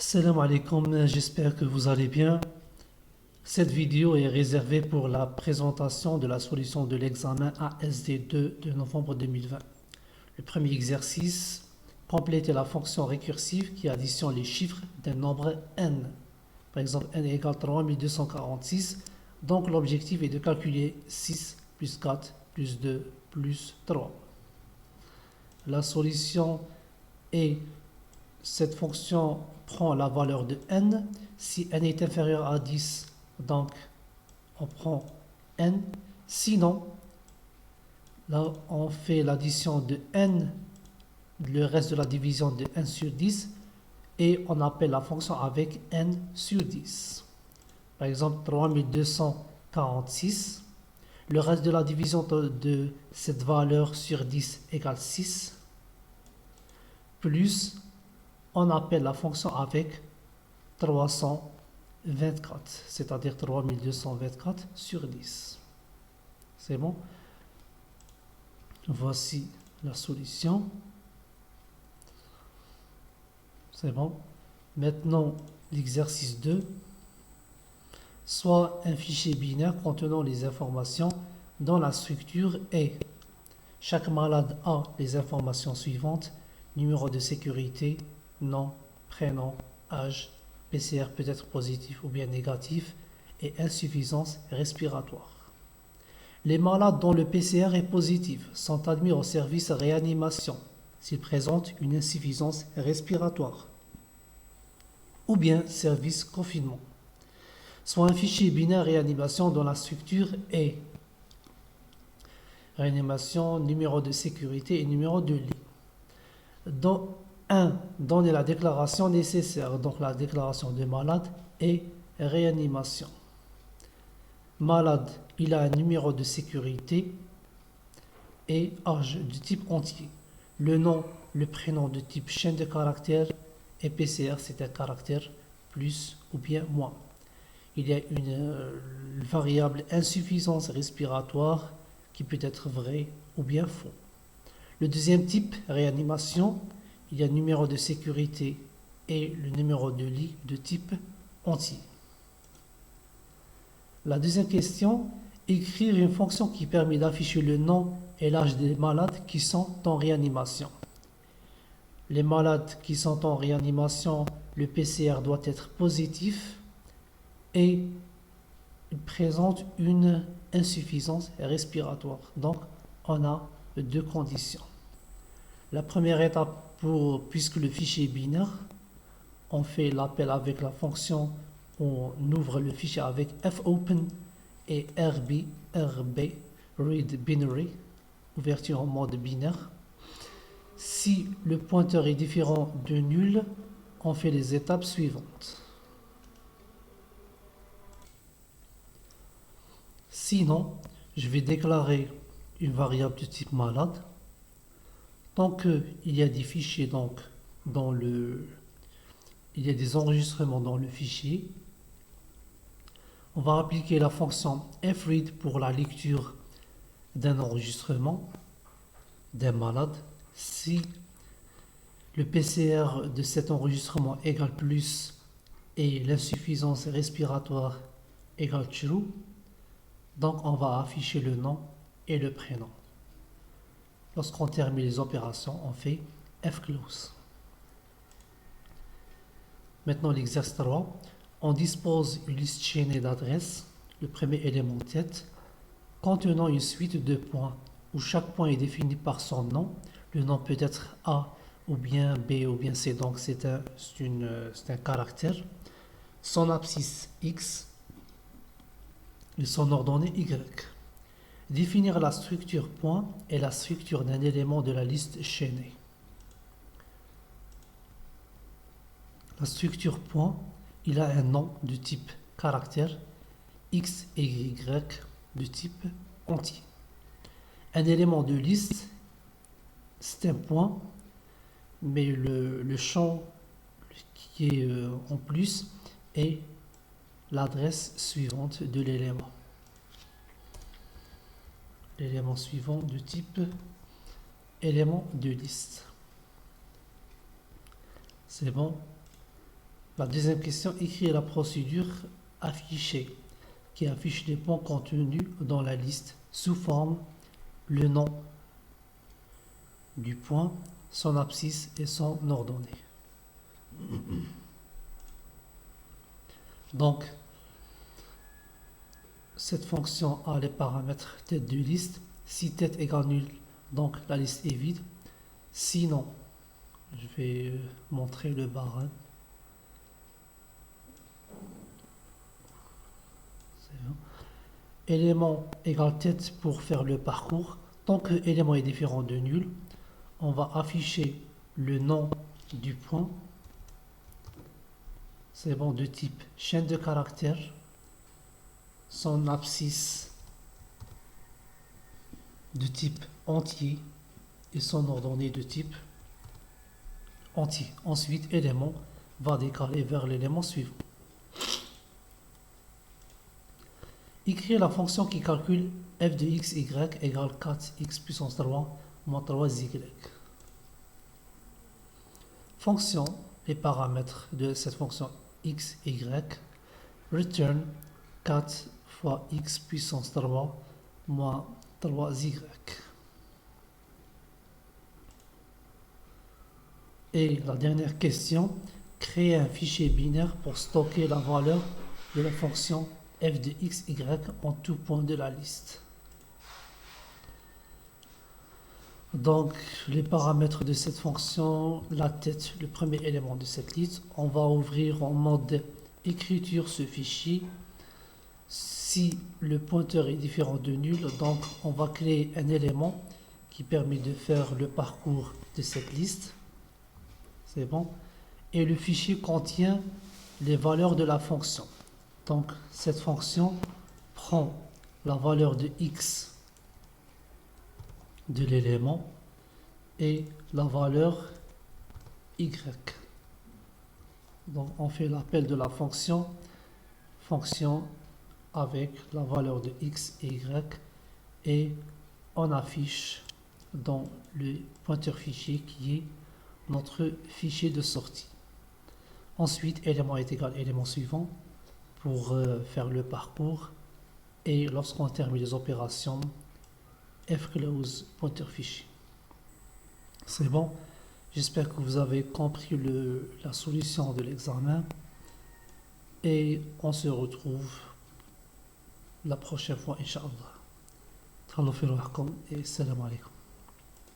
Salam alaikum, j'espère que vous allez bien. Cette vidéo est réservée pour la présentation de la solution de l'examen ASD2 de novembre 2020. Le premier exercice, compléter la fonction récursive qui additionne les chiffres d'un nombre n. Par exemple, n égale 3246, donc l'objectif est de calculer 6 plus 4 plus 2 plus 3. La solution est cette fonction prend la valeur de n. Si n est inférieur à 10, donc on prend n. Sinon, là on fait l'addition de n, le reste de la division de n sur 10, et on appelle la fonction avec n sur 10. Par exemple, 3246. Le reste de la division de cette valeur sur 10 égale 6, plus on appelle la fonction avec 324, c'est-à-dire 3224 sur 10. C'est bon? Voici la solution. C'est bon? Maintenant, l'exercice 2. Soit un fichier binaire contenant les informations dans la structure et chaque malade a les informations suivantes: numéro de sécurité, nom, prénom, âge, PCR peut être positif ou bien négatif et insuffisance respiratoire. Les malades dont le PCR est positif sont admis au service réanimation s'ils présentent une insuffisance respiratoire ou bien service confinement. Soit un fichier binaire réanimation dont la structure est réanimation, numéro de sécurité et numéro de lit. Dans 1, donner la déclaration nécessaire, donc la déclaration de malade et réanimation. Malade, il a un numéro de sécurité et âge du type entier. Le nom, le prénom de type chaîne de caractères et PCR, c'est un caractère plus ou bien moins. Il y a une variable insuffisance respiratoire qui peut être vrai ou bien faux. Le deuxième type, réanimation, il y a numéro de sécurité et le numéro de lit de type entier. La deuxième question, écrire une fonction qui permet d'afficher le nom et l'âge des malades qui sont en réanimation. Les malades qui sont en réanimation, le PCR doit être positif et il présente une insuffisance respiratoire. Donc, on a deux conditions. La première étape, puisque le fichier est binaire, on fait l'appel avec la fonction, on ouvre le fichier avec fopen et rb, read binary, ouverture en mode binaire. Si le pointeur est différent de nul, on fait les étapes suivantes. Sinon, je vais déclarer une variable de type malade. Tant qu'il y a des fichiers, donc il y a des enregistrements dans le fichier, on va appliquer la fonction fread pour la lecture d'un enregistrement d'un malade. Si le PCR de cet enregistrement égale plus et l'insuffisance respiratoire égale true, donc on va afficher le nom et le prénom. Lorsqu'on termine les opérations, on fait fclose. Maintenant l'exercice 3. On dispose une liste chaînée d'adresses, le premier élément tête, contenant une suite de points où chaque point est défini par son nom. Le nom peut être A ou bien B ou bien C, donc c'est un caractère. Son abscisse X et son ordonnée Y. Définir la structure point et la structure d'un élément de la liste chaînée. La structure point, il a un nom de type caractère, X et Y de type entier. Un élément de liste, c'est un point, mais le champ qui est en plus est l'adresse suivante de l'élément. L'élément suivant de type élément de liste. C'est bon. La deuxième question, écrire la procédure affichée qui affiche les points contenus dans la liste sous forme, le nom du point, son abscisse et son ordonnée. Donc, cette fonction a les paramètres tête de liste. Si tête égale nul, donc la liste est vide. Sinon, je vais montrer le barème. Élément égale tête pour faire le parcours. Tant que élément est différent de nul, on va afficher le nom du point. C'est bon, de type chaîne de caractères, son abscisse de type entier et son ordonnée de type entier. Ensuite, élément va décaler vers l'élément suivant. Écrire la fonction qui calcule f de x, y égale 4x puissance 3 moins 3y. Fonction, les paramètres de cette fonction x, y, return 4 fois x puissance 3 moins 3y. Et la dernière question, créer un fichier binaire pour stocker la valeur de la fonction f de x, y en tout point de la liste. Donc, les paramètres de cette fonction, la tête, le premier élément de cette liste, on va ouvrir en mode écriture ce fichier. Si le pointeur est différent de nul, donc on va créer un élément qui permet de faire le parcours de cette liste. C'est bon. Et le fichier contient les valeurs de la fonction. Donc, cette fonction prend la valeur de x de l'élément et la valeur y. Donc, on fait l'appel de la fonction avec la valeur de x et y et on affiche dans le pointeur fichier qui est notre fichier de sortie. Ensuite, élément est égal à élément suivant pour faire le parcours et lorsqu'on termine les opérations, fclose pointeur fichier. C'est bon. J'espère que vous avez compris la solution de l'examen et on se retrouve la prochaine fois, Inch'Allah. Thalou fi rouhkoum et salam alaikum.